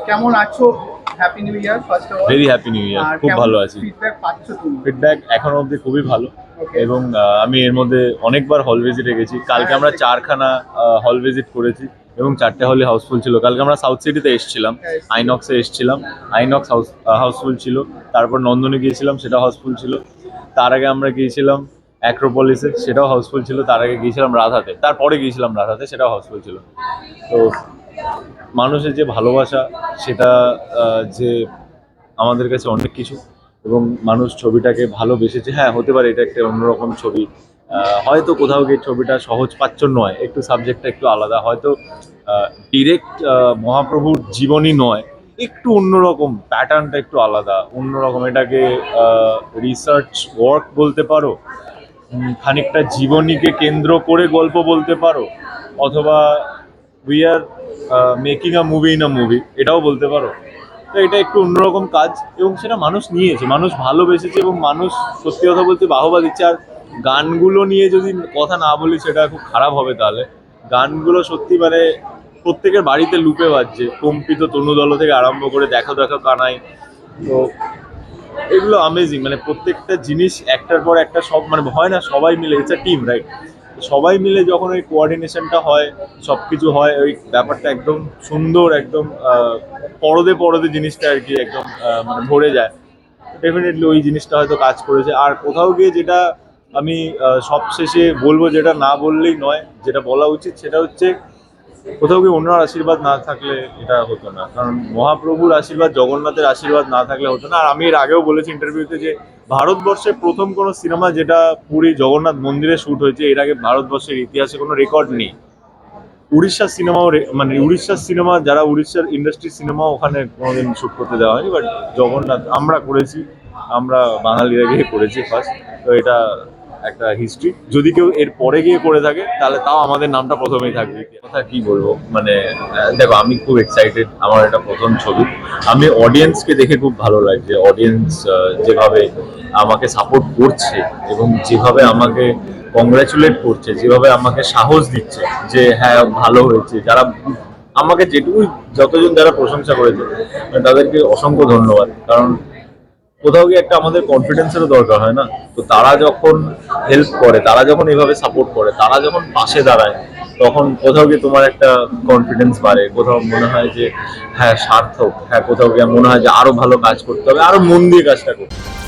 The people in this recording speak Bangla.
কেমন আছো? Happy new year first of all. Very happy new year. খুব ভালো আছি। ফিডব্যাক পাচ্ছ তুমি? ফিডব্যাক এখনো অবধি খুবই ভালো। Okay. এবং আমি এর মধ্যে অনেকবার হল ভিজিটে গেছি। কালকে আমরা 4খানা হল ভিজিট করেছি এবং 4টে হলে হাউসফুল ছিল। কালকে আমরা সাউথ সিটিতে এসেছিলাম, আইনক্সে এসেছিলাম, আইনক্স হাউসফুল ছিল। তারপর নন্দনে গিয়েছিলাম, সেটা হাউসফুল ছিল। তার আগে আমরা গিয়েছিলাম অ্যাক্রোপলিসে, সেটাও হাউসফুল ছিল। তার আগে গিয়েছিলাম রাধাতে, তারপরে গিয়েছিলাম রাধাতে, সেটাও হাউসফুল ছিল। তো মানুষের যে ভালোবাসা, সেটা যে আমাদের কাছে অনেক কিছু। এবং মানুষ ছবিটাকে ভালোবেসেছে। হ্যাঁ, হতে পারে এটা একটা অন্যরকম ছবি, হয়তো কোথাও গিয়ে ছবিটা সহজ পাচ্ছ নয়, একটু সাবজেক্টটা একটু আলাদা, হয়তো ডিরেক্ট মহাপ্রভুর জীবনী নয়, একটু অন্যরকম, প্যাটার্নটা একটু আলাদা, অন্যরকম। এটাকে রিসার্চ ওয়ার্ক বলতে পারো, খানিকটা জীবনীকে কেন্দ্র করে গল্প বলতে পারো, অথবা we are making a movie in a movie, এটাও বলতে পারো। তো এটা একটু অন্যরকম কাজ, এবং সেটা মানুষ নিয়েছে, মানুষ ভালোবেসেছে, এবং মানুষ সত্যি কথা বলতে বাহবা দিচ্ছে। আর গানগুলো নিয়ে যদি কথা না বলি সেটা খুব খারাপ হবে। তাহলে গানগুলো সত্যি মানে প্রত্যেকের বাড়িতে লুপে বাজছে, কম্পিত তনুদল থেকে আরম্ভ করে দেখো দেখো কানাই। তো এগুলো আমেজিং, মানে প্রত্যেকটা জিনিস একটার পর একটা, সব মানে হয় না, সবাই মিলে, ইটস আ টিম, রাইট? সবাই মিলে যখন ওই কোঅর্ডিনেশনটা হয়, সব কিছু হয়, ওই ব্যাপারটা একদম সুন্দর, একদম পরদে পরদে জিনিসটা আর কি একদম মানে ভরে যায়। ডেফিনেটলি ওই জিনিসটা হয়তো কাজ করেছে। আর কোথাও গিয়ে যেটা আমি সবশেষে বলবো, যেটা না বললেই নয়, যেটা বলা উচিত, সেটা হচ্ছে কোথাও গিয়ে ওনার আশীর্বাদ না থাকলে এটা হতো না। কারণ মহাপ্রভুর আশীর্বাদ, জগন্নাথের আশীর্বাদ না থাকলে হতো না। আর আমি এর আগেও বলেছি ইন্টারভিউতে যে ভারতবর্ষের প্রথম কোনো সিনেমা যেটা পুরী জগন্নাথ মন্দিরে শ্যুট হয়েছে, এর আগে ভারতবর্ষের ইতিহাসে কোনো রেকর্ড নেই। উড়িষ্যার সিনেমাও মানে উড়িষ্যার সিনেমা, যারা উড়িষ্যার ইন্ডাস্ট্রি সিনেমা, ওখানে কোনোদিন শ্যুট করতে দেওয়া হয়নি। বাট জগন্নাথ আমরা করেছি, আমরা বাঙালিরা গিয়ে করেছি ফার্স্ট। তো এটা একটা হিস্ট্রি। যদি কেউ এর পরে গিয়ে করে থাকে, তাহলে তাও আমাদের নামটা প্রথমেই থাকবে। কথা কি বলবো, মানে দেখো, আমি খুব এক্সাইটেড, আমার এটা প্রথম ছবি। আমি অডিয়েন্সকে দেখে খুব ভালো লাগছে। অডিয়েন্স যেভাবে আমাকে সাপোর্ট করছে, এবং যেভাবে আমাকে কংগ্রাচুলেট করছে, যেভাবে আমাকে সাহস দিচ্ছে যে হ্যাঁ ভালো হয়েছে, যারা আমাকে যেটুকু, যতজন যারা প্রশংসা করেছে, তাদেরকে অসংখ্য ধন্যবাদ। কারণ কোথাও গিয়ে একটা আমাদের কনফিডেন্সেরও দরকার হয় না? তো তারা যখন হেল্প করে, তারা যখন এইভাবে সাপোর্ট করে, তারা যখন পাশে দাঁড়ায়, তখন কোথাও গিয়ে তোমার একটা কনফিডেন্স বাড়ে। কোথাও মনে হয় যে হ্যাঁ সার্থক, হ্যাঁ কোথাও গিয়ে মনে হয় যে আরো ভালো কাজ করতে হবে, আরো মন দিয়ে কাজটা করতে হবে।